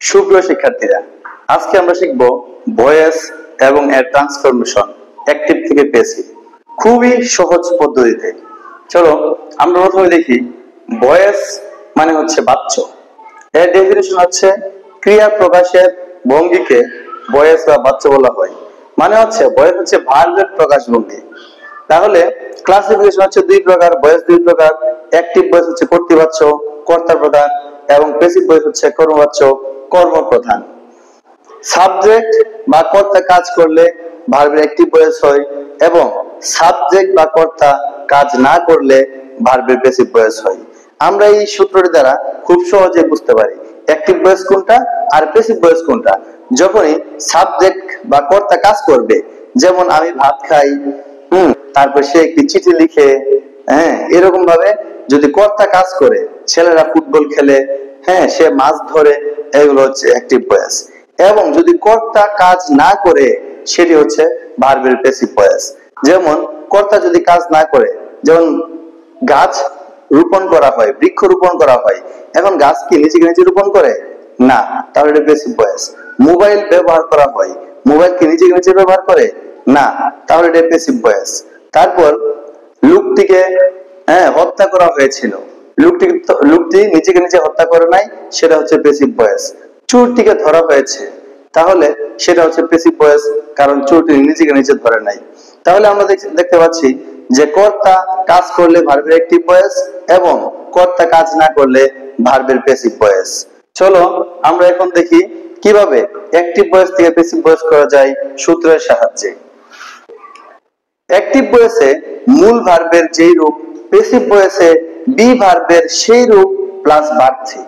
সুপ্রিয় শিক্ষার্থীরা, আজকে আমরা শিখব ভয়েস এবং এর ট্রান্সফরমেশন অ্যাক্টিভ থেকে প্যাসিভ খুবই সহজ পদ্ধতিতে। চলো আমরা প্রথমে দেখি ভয়েস মানে হচ্ছে বাচ্য। এর ডেফিনিশন হচ্ছে ক্রিয়া প্রকাশের ভঙ্গিকে ভয়েস বা বাচ্য বলা হয়। মানে হচ্ছে ভয়েস হচ্ছে ভার্বের প্রকাশ ভঙ্গি। তাহলে ক্লাসিফিকেশন হচ্ছে দুই প্রকার, ভয়েস দুই প্রকার। অ্যাক্টিভ ভয়েস হচ্ছে কর্তৃবাচ্য, কর্তা প্রধান, এবং প্যাসিভ ভয়েস হচ্ছে কর্মবাচ্য, কর্মপ্রধান। সাবজেক্ট বা কর্তা কাজ করলে ভার্বের অ্যাক্টিভ ভয়েস হয়, এবং সাবজেক্ট বা কর্তা কাজ না করলে ভার্বের প্যাসিভ ভয়েস হয়। আমরা এই সূত্রটি দ্বারা খুব সহজে বুঝতে পারি অ্যাক্টিভ ভয়েস কোনটা আর প্যাসিভ ভয়েস কোনটা। যখনই সাবজেক্ট বা কর্তা কাজ করবে, যেমন আমি ভাত খাই, তারপর সে একটি চিঠি লিখে, এরকম ভাবে যদি কর্তা কাজ করে, ছেলেরা ফুটবল খেলে, সে মাছ ধরে, এগুলো হচ্ছে অ্যাক্টিভ ভয়েস। এবং যদি কর্তা কাজ না করে, সেটি হচ্ছে ভার্বের প্যাসিভ ভয়েস। যেমন কর্তা যদি কাজ না করে, যেমন গাছ রোপণ করা হয়, বৃক্ষ রোপণ করা হয়, এখন গাছ কি নিজেকে নিজে রোপণ করে না, তাহলে এটা প্যাসিভ ভয়েস। মোবাইল ব্যবহার করা হয়, মোবাইল কি নিজেকে নিজে ব্যবহার করে না, তাহলে এটা প্যাসিভ ভয়েস। তারপর লোকটিকে হত্যা করা হয়েছিল, লোকটি নিজেকে নিজে হত্যা করে নাই, সেটা হচ্ছে প্যাসিভ ভয়েস। চোরটিকে ধরা হয়েছে, তাহলে সেটা হচ্ছে প্যাসিভ ভয়েস, কারণ চোরটি নিজেকে নিজে ধরে নাই। তাহলে আমরা দেখতে পাচ্ছি যে কর্তা কাজ করলে ভার্বের অ্যাক্টিভ ভয়েস, এবং কর্তা কাজ না করলে ভার্বের প্যাসিভ ভয়েস। চলো আমরা এখন দেখি কিভাবে অ্যাক্টিভ ভয়েস থেকে প্যাসিভ ভয়েস করা যায় সূত্রের সাহায্যে। অ্যাক্টিভ ভয়েসে মূল ভার্বের যেই রূপ, প্যাসিভ ভয়েসে বি ভার্বের সেই রূপ প্লাস ভার্ব থ্রি।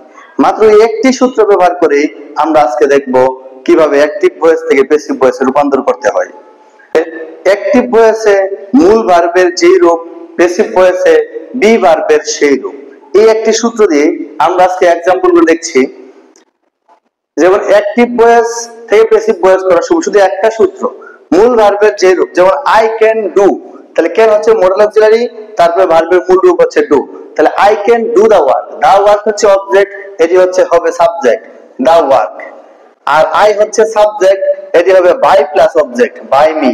মাত্র একটি সূত্র ব্যবহার করে আমরা আজকে দেখব কিভাবে অ্যাক্টিভ ভয়েস থেকে প্যাসিভ ভয়েসে রূপান্তর করতে হয়। অ্যাক্টিভ ভয়েসে মূল ভার্বের যেই রূপ, প্যাসিভ ভয়েসে বি ভার্বের সেই রূপ। এই একটি সূত্র দিয়ে আমরা আজকে एग्जांपल গুলো দেখছি। যেমন অ্যাক্টিভ ভয়েস থেকে প্যাসিভ ভয়েস করা শুধু একটা সূত্র, মূল ভার্বের যে রূপ, যেমন আই ক্যান ডু, তাহলে ক্যান হচ্ছে মডেল অক্সিলারি, তারপরে ভার্বের মূল রূপ হচ্ছে ডু। তাহলে I can do the work, the work হচ্ছে অবজেক্ট, এটি হচ্ছে হবে সাবজেক্ট দা ওয়ার্ক। আর আই হচ্ছে সাবজেক্ট, এটি হবে by plus object by me.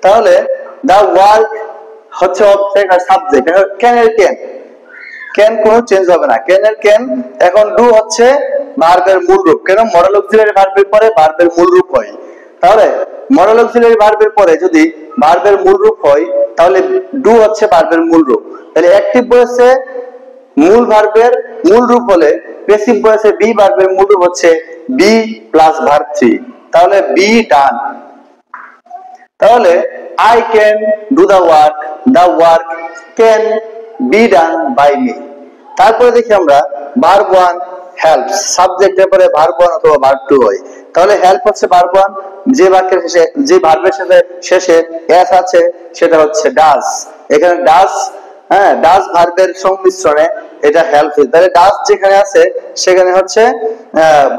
তাহলে দা ওয়ার্ক হচ্ছে অবজেক্ট আর সাবজেক্ট। ক্যান এর ক্যান কোনো চেঞ্জ হবে না, ক্যান এর ক্যান। এখন ডু হচ্ছে ভার্বের মূল রূপ, কেন মডেল অক্সিলারি ভার্বের পরে ভার্বের মূল রূপ হয়। তাহলে মডেল অক্সিলারি ভার্বের পরে যদি ভার্বের মূল রূপ হয়, তাহলে ডু হচ্ছে ভার্বের মূল রূপ। তাহলে অ্যাক্টিভ ভয়েসে মূল ভার্বের মূল রূপ হলে, প্যাসিভ ভয়েসে বি ভার্বের মূল রূপ হচ্ছে বি প্লাস ভার্ব থ্রি, তাহলে বি ডান। তাহলে I can do the work can be done by me. তারপরে দেখি আমরা ভার্ব ওয়ান হেল্প, সাবজেক্টের পরে ভার্ব ওয়ান অথবা ভার্ব টু হয়। তাহলে হেল্প হচ্ছে ভার্ব ওয়ান, যে বাক্যের শেষে, যে ভার্বের শেষে এস আছে, সেটা হচ্ছে ডাজ। এখানে ডাজ, ডাজ ভার্বের সংমিশ্রণে এটা হেল্প। তাহলে ডাজ যেখানে আছে সেখানে হচ্ছে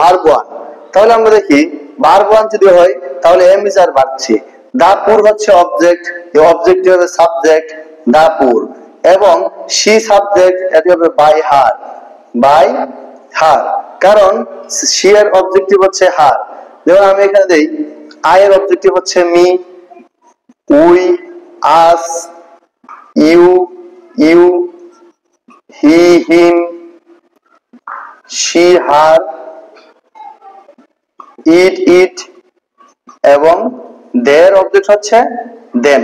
ভার্ব ওয়ান। তাহলে আমরা দেখি ভার্ব ওয়ান যদি হয়, তাহলে am is are verb three. The poor হচ্ছে অবজেক্ট, এই অবজেক্টটি হবে সাবজেক্ট দা পুর, এবং শি সাবজেক্ট, এটি হবে বাই হার, কারণ শি এর অবজেক্টিভ হচ্ছে হার। যেমন আমি এখানে দেই আই এর অবজেক্টিভ হচ্ছে me, we, us, you, he, him, she, her, it, এবং দের অবজেক্ট হচ্ছে দেম।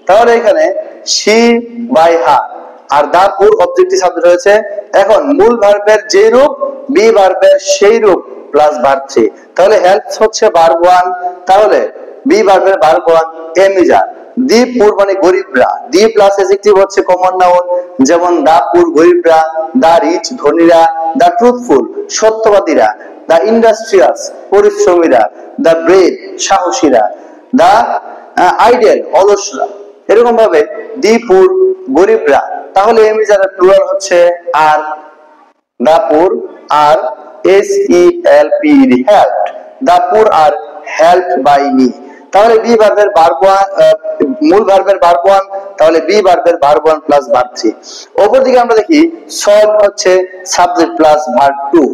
তাহলে এখানে she by her R the পুর অবজেক্টিভ সাবজেক্ট রয়েছে। এখন মূল ভার্বের যে রূপ, বি ভার্বের সেই রূপ প্লাস ভার্ব থ্রি। তাহলে হেল্পস হচ্ছে ভার্ব ওয়ান, তাহলে বি ভার্বের ভার্ব ওয়ান এম ইজ আর। দি পুর মানে গরিবরা, দি প্লাস অ্যাডজেক্টিভ হচ্ছে কমন নাউন, যেমন দা পুর গরিবরা, দা রিচ ধনীরা, দা ট্রুথফুল সত্যবাদীরা, দা ইন্ডাস্ট্রিয়াস পরিশ্রমীরা, দা ব্রেভ সাহসীরা, দা আইডেল অলসরা। এরকম ভাবে দি পুর গরিবরা, তাহলে এম ইজ আর প্লুরাল হচ্ছে are, the poor are S E L P D helped, the poor are helped by me. তাহলে বি ভার্বের ভার্ব ওয়ান, মূল ভার্বের ভার্ব ওয়ান, তাহলে বি ভার্বের verb one plus verb three. অপরদিকে আমরা দেখি সলভ হচ্ছে subject plus verb two.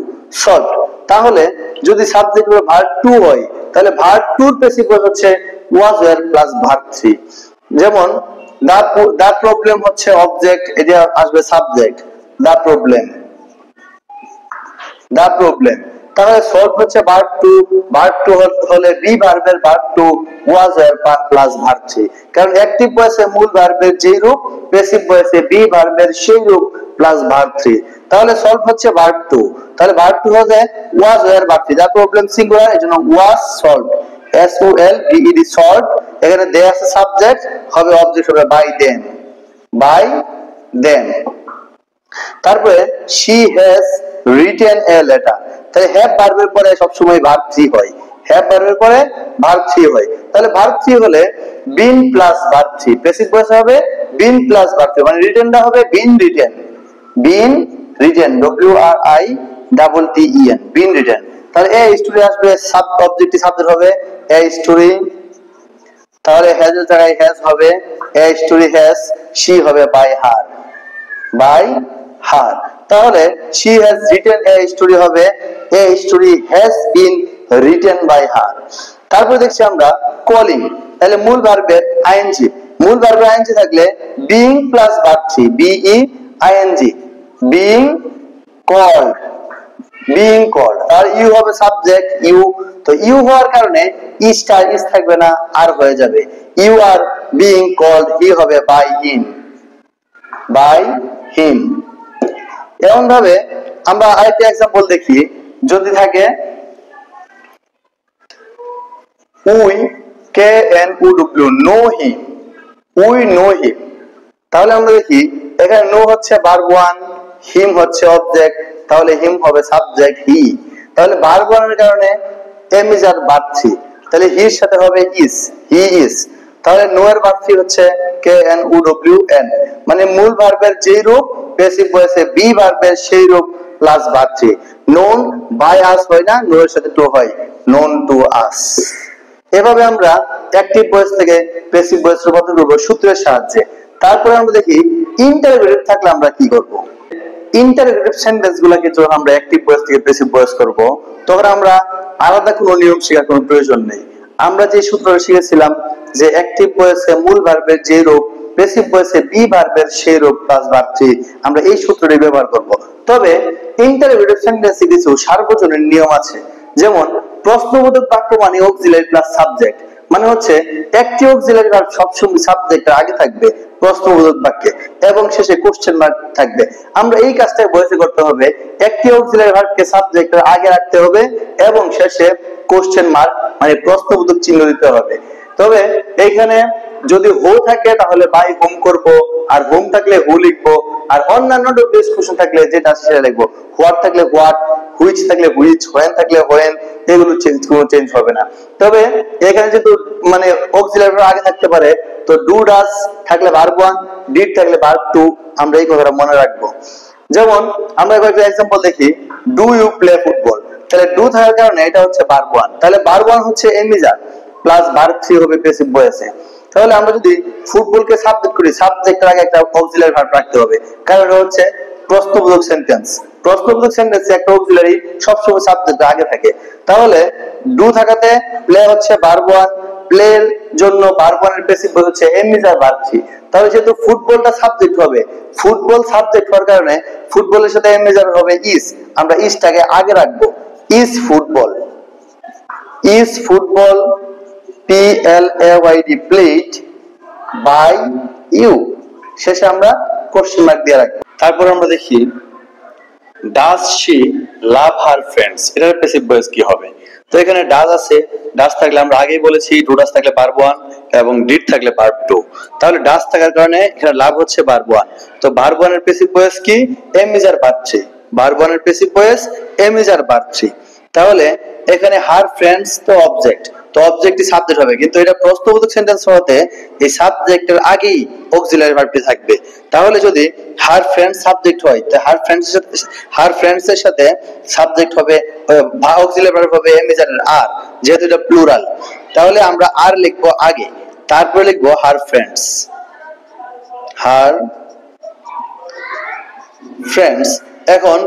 Salt. তাহলে যদি সাবজেক্ট ভার্ব টু হয় তাহলে ভার্ব টুর প্যাসিভ ভয়েস হচ্ছে was were plus verb three. যেমন দা প্রবলেম হচ্ছে অবজেক্ট, এটা আসবে subject the problem, the problem. তাহলে সলভ হচ্ছে ভার্ব টু হলে বি ভার্বের verb two was were plus verb three, কারণ অ্যাকটিভ ভয়েসে মূল ভার্বের যেই রূপ প্যাসিভ ভয়েসে বি ভার্বের সেই রূপ প্লাস ভার্ব থ্রি। তাহলে সলভ হচ্ছে ভার্ব টু, তাহলে ভার্ব টু হবে was were verb three, the problem singular এজন্য was solved, S O L V E D solved. এখানে দে আছে সাবজেক্ট, হবে অবজেক্ট হবে বাই দেম, বাই দেম। তারপরে she has written a letter, তাহলে have ভার্বের পরে সবসময় ভার্ব থ্রি হয়, হ্যাভ ভার্বের পরে ভার্ব থ্রি হয়। তাহলে ভার্ব থ্রি হলে been plus verb three, passive voice হবে বিন প্লাস ভার্ব থ্রি, মানে রিটেনটা হবে been written, been written, W R I double T E N, been written. তাহলে এ স্টোরি আসবে, সাব অবজেক্টিভ সাবজেক্ট হবে এ স্টোরি, তাহলে has এর জায়গায় হ্যাজ হবে এ স্টোরি হ্যাজ, she হবে বাই হার, বাই হার। তাহলে she has written a story হবে a story has been written by her। তারপর দেখছি আমরা কলিং, তাহলে মূল ভার্বের আইএনজি, মূল ভার্বের আইএনজি থাকলে being plus verb three, B E I N G, being called, being called। আর ইউ হবে সাবজেক্ট ইউ, তো ইউ হওয়ার কারণে ইসটা ইস থাকবে না, আর হয়ে যাবে you are being called, he হবে বাই হিম, বাই হিম। এমন ভাবে আমরা আরেকটা एग्जांपल দেখি, যদি থাকে we K N O W know him, we know him. তাহলে আমরা দেখি এখানে নো হচ্ছে ভার্ব ওয়ান, হিম হচ্ছে অবজেক্ট, তাহলে হিম হবে সাবজেক্ট হি। তাহলে ভার্ব ওয়ানের কারণে am is are verb three, তাহলে হির সাথে হবে ইজ, হি ইজ। তাহলে নো এর ভার্ব থ্রি হচ্ছে K N O W N, মানে মূল ভার্বের যেই রূপ প্যাসিভ ভয়েসে বি ভার্বের সেই রূপ plus verb three. Known by us হয় না, নো এর সাথে টু হয়, নোন টু আস। এভাবে আমরা অ্যাকটিভ ভয়েস থেকে প্যাসিভ ভয়েস রূপান্তর করব সূত্রের সাহায্যে। তারপরে আমরা দেখি ইন্টারোগেটিভ থাকলে আমরা কি করব। ইন্টারোগেটিভ সেন্টেন্স গুলোকে যখন আমরা অ্যাকটিভ ভয়েস থেকে প্যাসিভ ভয়েস করব, তখন আমরা আলাদা কোনো নিয়ম শেখার কোনো প্রয়োজন নেই। আমরা যে সূত্রটা শিখেছিলাম যে অ্যাকটিভ ভয়েসে মূল ভার্বের যে রূপ প্যাসিভ ভয়েসে বি ভার্বের সেই রূপ প্লাস ভার্ব থ্রি, আমরা এই সূত্রটি ব্যবহার করব। তবে ইন্টারোগেটিভ সেন্টেন্সে কিছু সার্বজনীন নিয়ম আছে, যেমন প্রশ্নবোধক বাক্য মানে অক্সিলারি প্লাস সাবজেক্ট, মানে হচ্ছে একটি অক্সিলারি ভার্ব সবসময় সাবজেক্টের আগে থাকবে প্রশ্নবোধক বাক্যে এবং শেষে কোশ্চেন মার্ক থাকবে। আমরা এই কাজটা ভয়েসে করতে হবে, একটি অক্সিলারি ভার্বকে সাবজেক্টের আগে রাখতে হবে এবং শেষে কোশ্চেন মার্ক মানে প্রশ্নবোধক চিহ্ন দিতে হবে। তবে এইখানে যদি হো থাকে তাহলে বাই হোম করব, আর হোম থাকলে হু লিখবো, আর অন্যান্য ডব্লিউএস কোশ্চেন থাকলে যেটা সেটা লিখবো, হোয়াট থাকলে হোয়াট, হুইচ থাকলে হুইচ, হোয়েন থাকলে হোয়েন, এগুলো কোনো চেঞ্জ হবে না। তবে এখানে যেহেতু মানে অক্সিলারি ভার্ব আগে থাকতে পারে, তো ডু ডাজ থাকলে ভার্ব ওয়ান, ডিড থাকলে ভার্ব টু, আমরা এই কথাটা মনে রাখবো। যেমন আমরা কয়েকটা एग्जांपल দেখি, ডু ইউ প্লে ফুটবল, তাহলে ডু থাকার কারণে এটা হচ্ছে ভার্ব ওয়ান, তাহলে ভার্ব ওয়ান হচ্ছে এমিজার প্লাস ভার্ব থ্রি হবে প্যাসিভ ভয়েসে। তাহলে আমরা যদি ফুটবলকে সাবজেক্ট করি, সাবজেক্টের আগে একটা অক্সিলারি ভার্ব রাখতে হবে, কারণ এটা হচ্ছে প্রশ্নবোধক সেন্টেন্স, প্রশ্নবোধক সেন্টেন্সে একটা অক্সিলারি সবসময় সাবজেক্টের আগে থাকে। তাহলে ডু থাকাতে প্লে হচ্ছে ভার্ব ওয়ান, প্লের জন্য ভার্ব ওয়ানের প্যাসিভ ভয়েস হচ্ছে এমিজার ভার্ব থ্রি। তাহলে যেহেতু ফুটবলটা সাবজেক্ট হবে, ফুটবল সাবজেক্ট হওয়ার কারণে ফুটবলের সাথে এমিজার হবে ইজ, আমরা ইজটাকে আগে রাখবো, is football, is football P L A Y D played by you, শেষে আমরা কোশ্চেন মার্ক দিয়ে রাখবো। তারপর আমরা দেখি does she love her friends, এটার প্যাসিভ ভয়েস কি হবে। তো এখানে ডাজ আছে, ডাজ থাকলে আমরা আগেই বলেছি ডু ডাজ থাকলে ভার্ব ওয়ান এবং ডিড থাকলে ভার্ব টু। তাহলে ডাজ থাকার কারণে এখানে লাভ হচ্ছে ভার্ব ওয়ান, তো ভার্ব ওয়ানের প্যাসিভ ভয়েস কি am is are verb three, verb ওয়ানের passive voice am is are verb three. তাহলে এখানে হার ফ্রেন্ডস তো অবজেক্ট, তো অবজেক্টই সাবজেক্ট হবে, কিন্তু এটা প্রশ্নবোধক সেন্টেন্স হতে এই সাবজেক্টের আগেই অক্সিলারি ভার্বটি থাকবে। তাহলে যদি হার ফ্রেন্ডস সাবজেক্ট হয়, তো হার ফ্রেন্ডস এর সাথে সাবজেক্ট হবে অক্সিলারি ভার্ব হবে এম ইজ আর আর, যেহেতু এটা প্লুরাল, তাহলে আমরা আর লিখবো আগে, তারপরে লিখবো হার ফ্রেন্ডস, হার ফ্রেন্ডস। এখন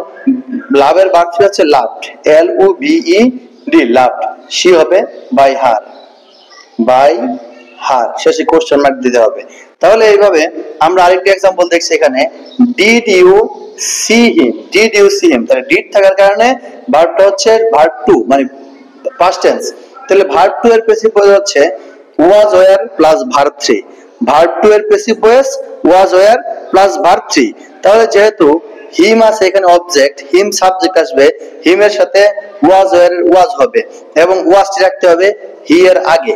লাভের বার্থ হচ্ছে লাভড, LOVED, লাভড। সি হবে বাই হার, বাই হার, শেষে কোশ্চেন মার্ক দিতে হবে। তাহলে এইভাবে আমরা আরেকটা एग्जांपल দেখছি এখানে, did you see him, did you see him, তাহলে ডিড থাকার কারণে ভার্বটা হচ্ছে ভার্ব টু মানে পাস্ট টেন্স। তাহলে ভার্ব টু এর প্যাসিভ ভয়েস হচ্ছে was were plus verb three, verb two এর passive voice was were plus verb three. তাহলে যেহেতু হিম আছে এখানে অবজেক্ট, হিম সাবজেক্ট আসবে, হিম এর সাথে ওয়াজ ওয়্যার ওয়াজ হবে এবং ওয়াজটি রাখতে হবে হি এর আগে।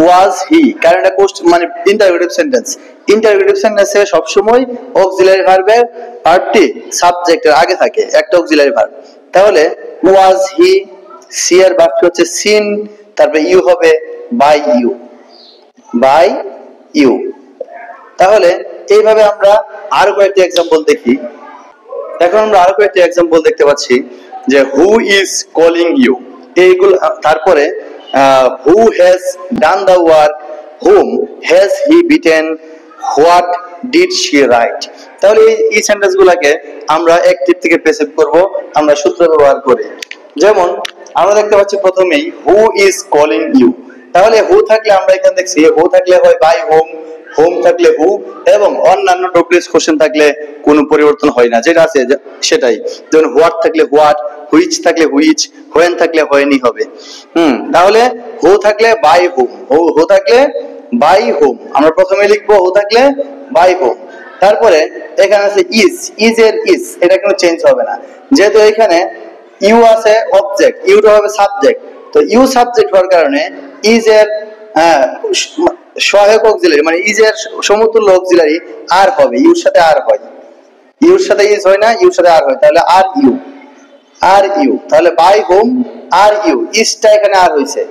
ওয়াজ হি, কারণ এটা কোশ্চেন মানে ইন্টারোগেটিভ সেন্টেন্স, ইন্টারোগেটিভ সেন্টেন্সে সব সময় অক্সিলারি ভার্বের ভার্বটি সাবজেক্টের আগে থাকে, একটা অক্সিলারি ভার্ব। তাহলে ওয়াজ হি, সি এর ভার্বটি হচ্ছে সিন, তারপরে ইউ হবে বাই ইউ, বাই ইউ। তাহলে এইভাবে আমরা আরো কয়েকটি एग्जांपल দেখি। এখন আমরা আরো কয়েকটি एग्जांपल দেখতে পাচ্ছি যে হু ইজ কলিং ইউ, এইগুলো। তারপরে who has done the work, whom has he beaten, what did she right. তাহলে এই সেন্টেন্সগুলোকে আমরা অ্যাক্টিভ থেকে প্যাসিভ করব আমরা সূত্র ব্যবহার করে। যেমন আমরা দেখতে পাচ্ছি প্রথমেই হু ইজ কলিং ইউ, তাহলে হু থাকলে আমরা এখানে দেখছি হু থাকলে হয় বাই হোম, হোম থাকলে হু, এবং অন্যান্য ডব্লিউএস কোশ্চেন থাকলে কোনো পরিবর্তন হয় না, যেটা আছে সেটাই। যেমন হোয়াট থাকলে হোয়াট, হুইচ থাকলে হুইচ, হোয়েন থাকলে হোয়েনই হবে। তাহলে হু থাকলে বাই হোম, হু থাকলে বাই হোম, আমরা প্রথমে লিখবো হু থাকলে বাই হোম। তারপরে এখানে আছে ইজ, ইজ এর ইজ, এটা কোনো চেঞ্জ হবে না, যেহেতু এখানে ইউ আছে অবজেক্ট, ইউটা হবে সাবজেক্ট, তো ইউ সাবজেক্ট হওয়ার কারণে ইজ এর সহায়ক অক্সিলারি মানে ইজ এর সমতুল্য অক্সিলারি আর হবে, ইউর সাথে আর হয়, ইউর সাথে ইজ হয় না, ইউর সাথে আর হয়, তাহলে আর ইউ, আর ইউ। তাহলে বাই হোম আর ইউ, ইজটা এখানে আর হইছে,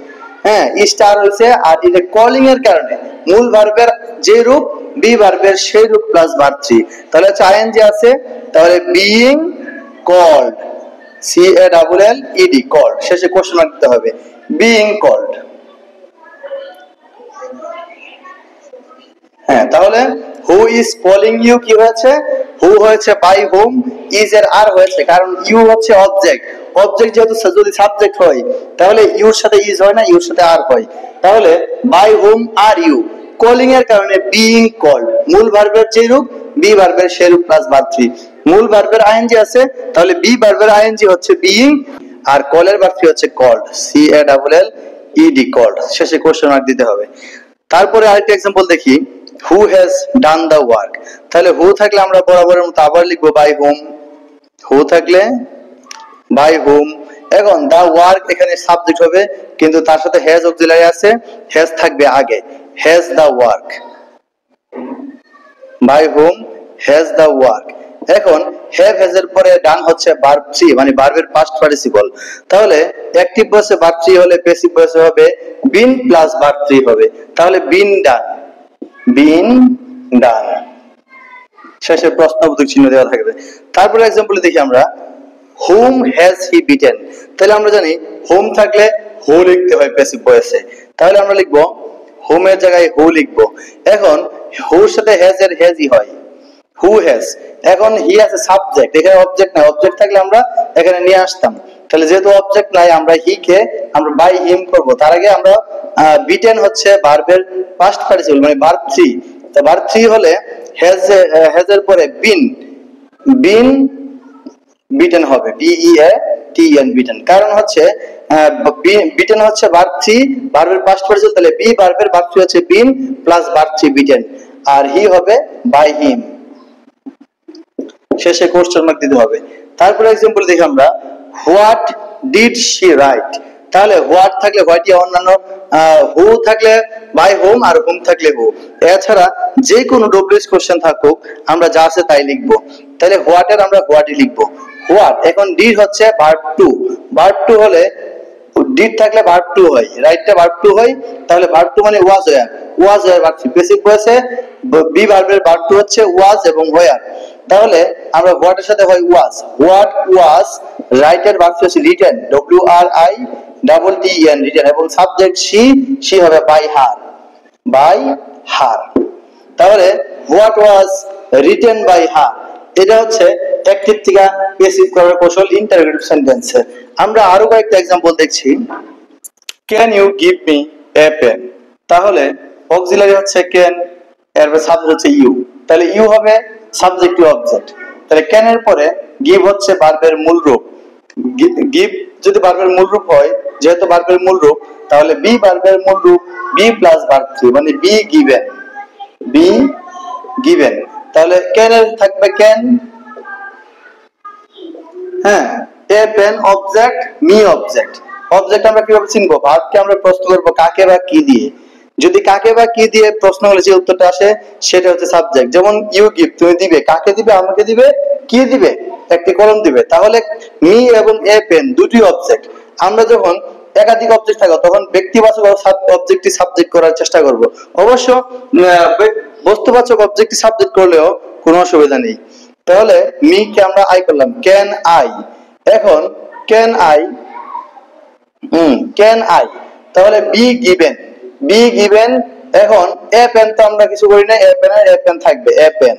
হ্যাঁ ইজটা আর হইছে। আর এটা কলিং এর কারণে মূল ভার্বের যে রূপ বি ভার্বের সেই রূপ প্লাস ভার্ব থ্রি, তাহলে হচ্ছে আইএনজি আছে, তাহলে বিইং কল্ড, CALLED কল্ড, শেষে কোশ্চেন মার্ক দিতে হবে, বিইং কল্ড। হ্যাঁ, তাহলে হু ইজ কলিং ইউ কি হয়েছে, হু হয়েছে বাই হোম, ইজ এর আর হয়েছে কারণ ইউ হচ্ছে অবজেক্ট, অবজেক্ট যেহেতু যদি সাবজেক্ট হয় তাহলে ইউর সাথে ইজ হয় না, ইউর সাথে আর হয়, তাহলে by whom are you, calling এর কারণে বিইং কল্ড, মূল ভার্বের যে রূপ বি ভার্বের সেই রূপ প্লাস ভার্ব থ্রি, মূল ভার্বের আইএনজি আছে, তাহলে বি ভার্বের আইএনজি হচ্ছে বিইং আর কলের ভার্ব থ্রি হচ্ছে কল্ড, CALLED কল্ড, শেষে কোশ্চেন মার্ক দিতে হবে। তারপরে আরেকটা एग्जांपल দেখি, who has done the work, তাহলে হু থাকলে আমরা বরাবরের মতো আবার লিখবো বাই হোম, হু থাকলে বাই হোম। এখন দা ওয়ার্ক এখানে সাবজেক্ট হবে কিন্তু তার সাথে হ্যাজ অক্সিলারি আছে, হ্যাজ থাকবে আগে, has the work, by whom has the work. এখন হ্যাভ হ্যাজ এর পরে ডান হচ্ছে ভার্ব থ্রি মানে ভার্বের পাস্ট পার্টিসিপল, তাহলে অ্যাক্টিভ ভয়েসে ভার্ব থ্রি হলে প্যাসিভ ভয়েসে হবে বিন প্লাস ভার্ব থ্রি হবে, তাহলে বিন ডান, বিন ডান, শেষে প্রশ্নবোধক চিহ্ন দেওয়া থাকবে। তারপরে एग्जांपल দেখি আমরা, whom has he beaten, তাহলে আমরা জানি হোম থাকলে হু লিখতে হয় প্যাসিভ ভয়েসে, তাহলে আমরা লিখবো হোম এর জায়গায় হু লিখবো। এখন হুর সাথে হ্যাজ এর হ্যাজই হয়, হু হ্যাজ। এখন হি আছে সাবজেক্ট, এখানে অবজেক্ট নাই, অবজেক্ট থাকলে আমরা এখানে নিয়ে আসতাম, তাহলে যেহেতু অবজেক্ট নাই আমরা হি কে আমরা বাই হিম করব। তার আগে আমরা বিটেন হচ্ছে ভার্বের পাস্ট পার্টিসিপল মানে ভার্ব থ্রি, তো ভার্ব থ্রি হলে হ্যাজ এর পরে বিন, বিন বিটেন হবে, BEATEN বিটেন, কারণ হচ্ছে বিটেন হচ্ছে ভার্ব থ্রি ভার্বের পাস্ট পার্টিসিপল, তাহলে বি ভার্বের ভার্ব থ্রি হচ্ছে been plus verb three beaten, আর হি হবে বাই হিম, শেষে কোশ্চেন মার্ক দিতে হবে। তারপরে एग्जांपल দেখি আমরা, হোয়াট ডিড শি রাইট, তাহলে হোয়াট থাকলে হোয়াটই, অন্যান্য হু থাকলে বাই হোম আর হোম থাকলে হু, এছাড়া যে কোনো ডব্লিউএস কোশ্চেন থাকুক আমরা যা আছে তাই লিখবো, তাহলে হোয়াট এর আমরা হোয়াটই লিখবো, হোয়াট। এখন ডিড হচ্ছে ভার্ব টু, ভার্ব টু হলে ডিড থাকলে ভার্ব টু হয়, রাইটটা ভার্ব টু হয়, তাহলে ভার্ব টু মানে was were, was were verb three, passive ভয়েসে বি ভার্বের ভার্ব টু হচ্ছে ওয়াজ এবং ওয়্যার, তাহলে আমরা হোয়াট এর সাথে হয় ওয়াজ, হোয়াট ওয়াজ, রাইট এর ভার্ব হচ্ছে রিটেন, WRITTEN রিটেন, এবং সাবজেক্ট শি, শি হবে বাই হার, বাই হার। তাহলে what was written by her, এটা হচ্ছে অ্যাক্টিভ থেকে প্যাসিভ করার কৌশল ইন্টারোগেটিভ সেন্টেন্সে। আমরা আরো কয়েকটা एग्जांपल দেখছি। Can you give me a pen, তাহলে অক্সিলারি হচ্ছে ক্যান, এর সাবজেক্ট হচ্ছে ইউ, তাহলে ইউ হবে সাবজেক্ট টু অবজেক্ট। তাহলে ক্যান এর পরে গিভ হচ্ছে ভার্বের মূল রূপ, গিভ যদি ভার্বের মূল রূপ হয়, যেহেতু ভার্বের মূল রূপ, তাহলে বি ভার্বের মূল রূপ বি প্লাস ভার্ব থ্রি, মানে বি গিভেন, বি গিভেন। তাহলে ক্যান এর থাকবে ক্যান, হ্যাঁ, a pen object, me object. Object আমরা কিভাবে চিনবো? ভার্বকে আমরা প্রশ্ন করব কাকে বা কি দিয়ে। যদি কাকে বা কি দিয়ে প্রশ্ন হলে যে উত্তরটা আসে সেটা হচ্ছে সাবজেক্ট। যেমন ইউ গিভ, তুমি দিবে, কাকে দিবে? আমাকে দিবে, কি দিবে? একটি কলম দিবে। তাহলে মি এবং এ পেন দুটি অবজেক্ট। আমরা যখন একাধিক অবজেক্ট থাকবে তখন ব্যক্তিবাচক অবজেক্টটি সাবজেক্ট করার চেষ্টা করব। অবশ্য বস্তুবাচক অবজেক্টটি সাবজেক্ট করলেও কোনো অসুবিধা নেই। তাহলে মি কে আমরা আই করলাম, ক্যান আই। এখন ক্যান আই, ক্যান আই, তাহলে বি গিভেন, বি গিভেন। এখন এ পেন তো আমরা কিছু করি না, এ পেন এ পেন থাকবে, এ পেন,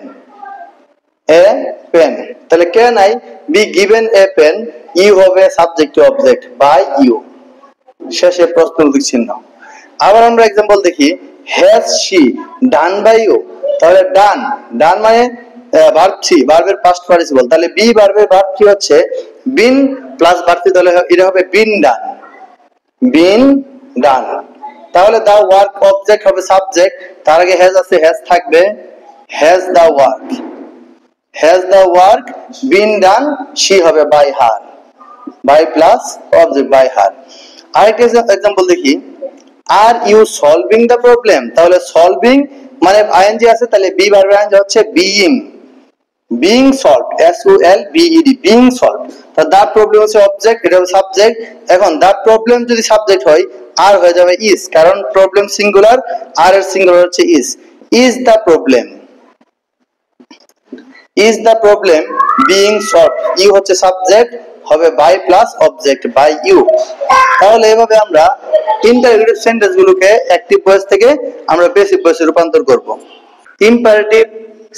এ পেন। তাহলে can I be given a pen, you হবে subject to object by you, শেষে প্রশ্নবোধক চিহ্ন। আবার আমরা एग्जांपल দেখি, has she done by you, তাহলে ডান, ডান মানে ভার্ব থ্রি, ভার্বের পাস্ট পার্টিসিপল। তাহলে বি ভার্বের ভার্ব কি হচ্ছে বিন প্লাস ভার্ব থ্রি, তাহলে এটা হবে বিন ডান, বিন ডান। তাহলে দা ওয়ার্ক অবজেক্ট হবে সাবজেক্ট, তার আগে হ্যাজ আছে, হ্যাজ থাকবে, has the work, has the work been done, she হবে by her, by plus object by her. আরেকটা एग्जांपल দেখি, are you solving the problem, তাহলে সলভিং মানে আইএনজি আছে, তাহলে বি ভার্বের আইএনজি হচ্ছে being, being solved, S U L B E D, being solved. তো দা প্রবলেম হচ্ছে অবজেক্ট, এটা হচ্ছে সাবজেক্ট। এখন দা প্রবলেম যদি সাবজেক্ট হয় আর হয়ে যাবে ইজ, কারণ প্রবলেম সিঙ্গুলার, আর এর সিঙ্গুলার হচ্ছে is. Is the problem, is the problem being solved, you হচ্ছে সাবজেক্ট, হবে by plus object by you. তাহলে এভাবে আমরা ইন্টারোগেটিভ সেন্টেন্স গুলোকে অ্যাক্টিভ ভয়েস থেকে আমরা প্যাসিভ ভয়েসে রূপান্তর করব। ইম্পারেটিভ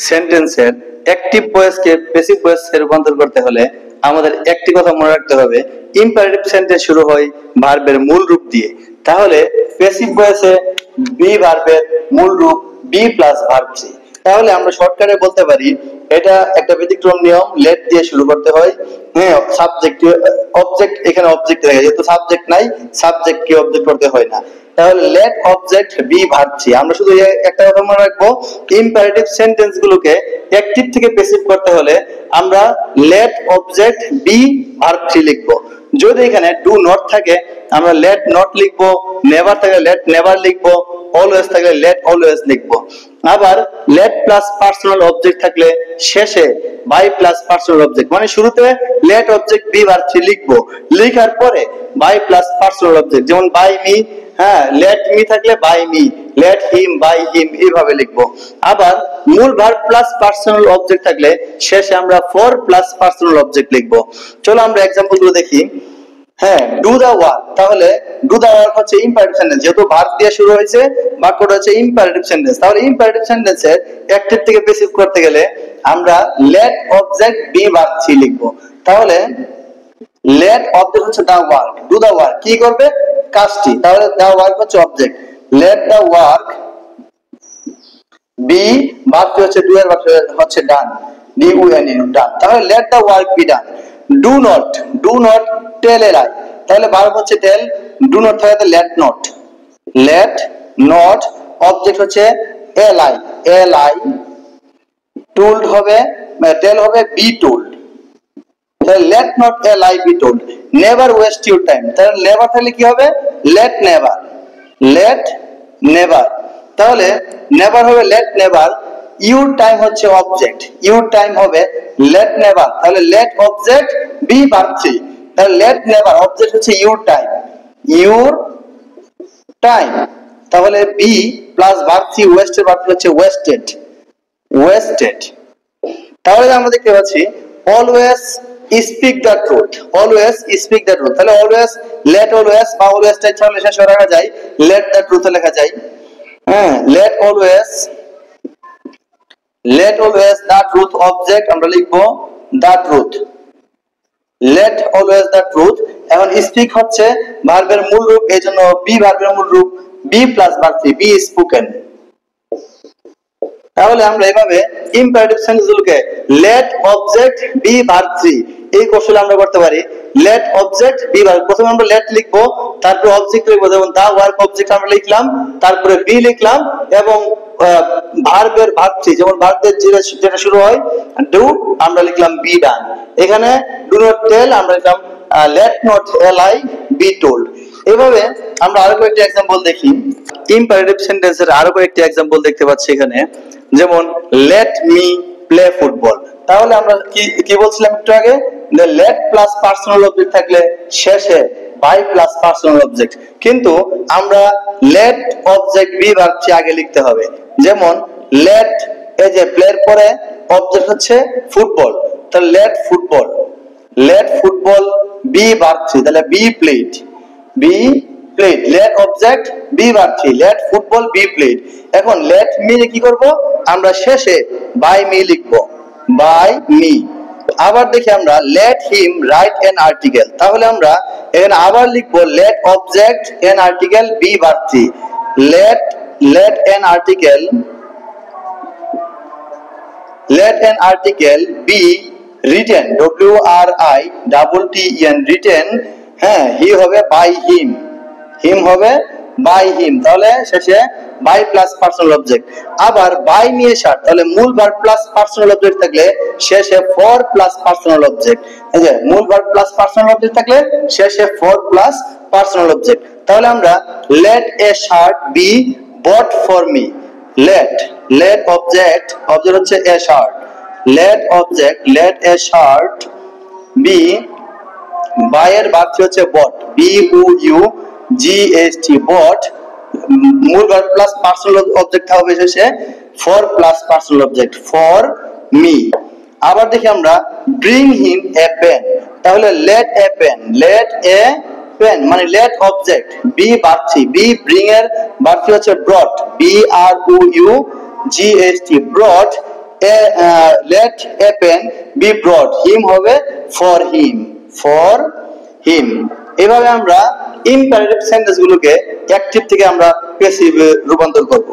সেন্টেন্সের অ্যাক্টিভ ভয়েসকে প্যাসিভ ভয়েসে রূপান্তর করতে হলে আমাদের একটি কথা মনে রাখতে হবে, ইম্পারেটিভ সেন্টেন্স শুরু হয় ভার্বের মূল রূপ দিয়ে। তাহলে প্যাসিভ ভয়েসে বি ভার্বের মূল রূপ বি প্লাস ভার্ব থ্রি। তাহলে আমরা শর্টকাটে বলতে পারি এটা একটা ব্যতিক্রম নিয়ম, লেট দিয়ে শুরু করতে হয়। হ্যাঁ, সাবজেক্ট অবজেক্ট, এখানে অবজেক্ট রেখে, যেহেতু সাবজেক্ট নাই, সাবজেক্ট কি অবজেক্ট করতে হয় না। তাহলে let object be verb three. আমরা শুধু একটা কথা মনে রাখবো, ইম্পারেটিভ সেন্টেন্স গুলোকে অ্যাক্টিভ থেকে প্যাসিভ করতে হলে আমরা let object be verb three লিখবো। যদি এখানে ডু নট থাকে আমরা লেট নট লিখবো, নেভার থাকলে লেট নেভার লিখবো, অলওয়েজ থাকলে লেট অলওয়েজ লিখবো। আবার লেট প্লাস পার্সোনাল অবজেক্ট থাকলে শেষে বাই প্লাস পার্সোনাল অবজেক্ট, মানে শুরুতে let object be verb three লিখবো, লিখার পরে বাই প্লাস পার্সোনাল অবজেক্ট, যেমন বাই মি, হ্যাঁ, লেট মি থাকলে by me, let him by him, এইভাবে লিখবো। আবার মূল ভার্ব প্লাস পার্সোনাল অবজেক্ট থাকলে শেষে আমরা ফর প্লাস পার্সোনাল অবজেক্ট লিখবো। চলো আমরা एग्जांपल গুলো দেখি। হ্যাঁ, ডু দা ওয়ার্ক, তাহলে ডু দা ওয়ার্ক হচ্ছে ইম্পারেটিভ সেন্টেন্স, যেহেতু ভার্ব দিয়ে শুরু হয়েছে, বাক্যটা হচ্ছে ইম্পারেটিভ সেন্টেন্স। তাহলে ইম্পারেটিভ সেন্টেন্সের অ্যাক্টিভ থেকে প্যাসিভ করতে গেলে আমরা let object be verb three লিখবো। তাহলে লেট অবজেক্ট হচ্ছে the work, do the work কি করবে? কাজটি। তাহলে দা ওয়ার্ক হচ্ছে object, let the work be verb হচ্ছে ডু, এর ভার্ব হচ্ছে ডান, ডি ইউ এন ই, ডান। তাহলে let the work be done. Do not, do not tell a lie, তাহলে ভার্ব হচ্ছে টেল, ডু নট থাকে let not, let not. Object হচ্ছে L I, L I. টুল্ড হবে, টেল হবে be told, তাহলে let not a lie be told. Never waste your time, তাহলে never তাহলে কি হবে? Let never, let never. তাহলে নেভার হবে লেট নেভার, ইউর টাইম হচ্ছে অবজেক্ট, ইউর টাইম হবে লেট নেভার, তাহলে let object be verb three, তাহলে লেট নেভার অবজেক্ট হচ্ছে ইউর টাইম, ইউর টাইম। তাহলে be plus verb three, wasted verb হচ্ছে wasted, wasted. তাহলে আমরা দেখতে পাচ্ছি always speak the truth, always speak the truth, তাহলে অলওয়েজ লেট অলওয়েজ বা অলওয়েজ টাই তাহলে শেষে রাখা যায়, লেট দ্য ট্রুথ লেখা যায়। হ্যাঁ, let always let always the truth object আমরা লিখবো the truth, let always the truth। এখন speak হচ্ছে ভার্বের মূল রূপ, এইজন্য be ভার্বের মূল রূপ, be plus verb 3 be spoken। তাহলে আমরা এভাবে imperative সেন্টেন্সগুলোকে let object be verb 3 এই কৌশলে আমরা করতে পারি। let object be verb, প্রথমে আমরা let লিখবো, তারপর অবজেক্ট লিখবো, যেমন the work object আমরা লিখলাম, তারপরে be লিখলাম, এবং ভার্বের verb 3 যেমন ভার্বের যেটা শুরু হয় do আমরা লিখলাম be done। এখানে do not tell আমরা লিখলাম let not lie be told। এভাবে আমরা আরো কয়েকটা एग्जांपल দেখি। ইম্পারেটিভ সেন্টেন্সের আরো কয়েকটা एग्जांपल দেখতে পাচ্ছি এখানে, যেমন let me play football। তাহলে আমরা কি বলছিলাম একটু আগে, যে let প্লাস পার্সোনাল অবজেক্ট থাকলে শেষে by প্লাস পার্সোনাল অবজেক্ট, কিন্তু আমরা let অবজেক্ট be verb আগে লিখতে হবে। যেমন let এই যে প্লে এর পরে অবজেক্ট হচ্ছে ফুটবল, তাহলে let football, let football be verb 3, তাহলে be played, be played, let object be verb 3, let football be played। এখন let me কি করব, আমরা শেষে by me লিখব, by me। আবার দেখি আমরা let him write an article, তাহলে আমরা এখানে আবার লিখব let object an article be verb 3, let an article be written, w r i t t n written, হ্যাঁ he হবে by him হবে by him, তাহলে শেষে by প্লাস পার্সোনাল অবজেক্ট। আবার by নিয়ে সার, তাহলে মূল ভার্ব প্লাস পার্সোনাল অবজেক্ট থাকলে শেষে for প্লাস পার্সোনাল অবজেক্ট, এই যে মূল ভার্ব প্লাস পার্সোনাল অবজেক্ট থাকলে শেষে for প্লাস পার্সোনাল অবজেক্ট। তাহলে আমরা let a shirt be bought for me, let object হচ্ছে a shirt, let a shirt be by এর ভার্ব হচ্ছে bought, b o u g s t bought, মূল verb plus personal object হবে শেষে for plus personal object for me। আবার দেখি আমরা bring him a pen, তাহলে let a pen মানে let object be verb 3, be bring এর verb হচ্ছে brought, b r o u g s t brought, let a pen be brought, him হবে for him। এভাবে আমরা imperative sentence গুলোকে active থেকে আমরা প্যাসিভ রূপান্তর করব।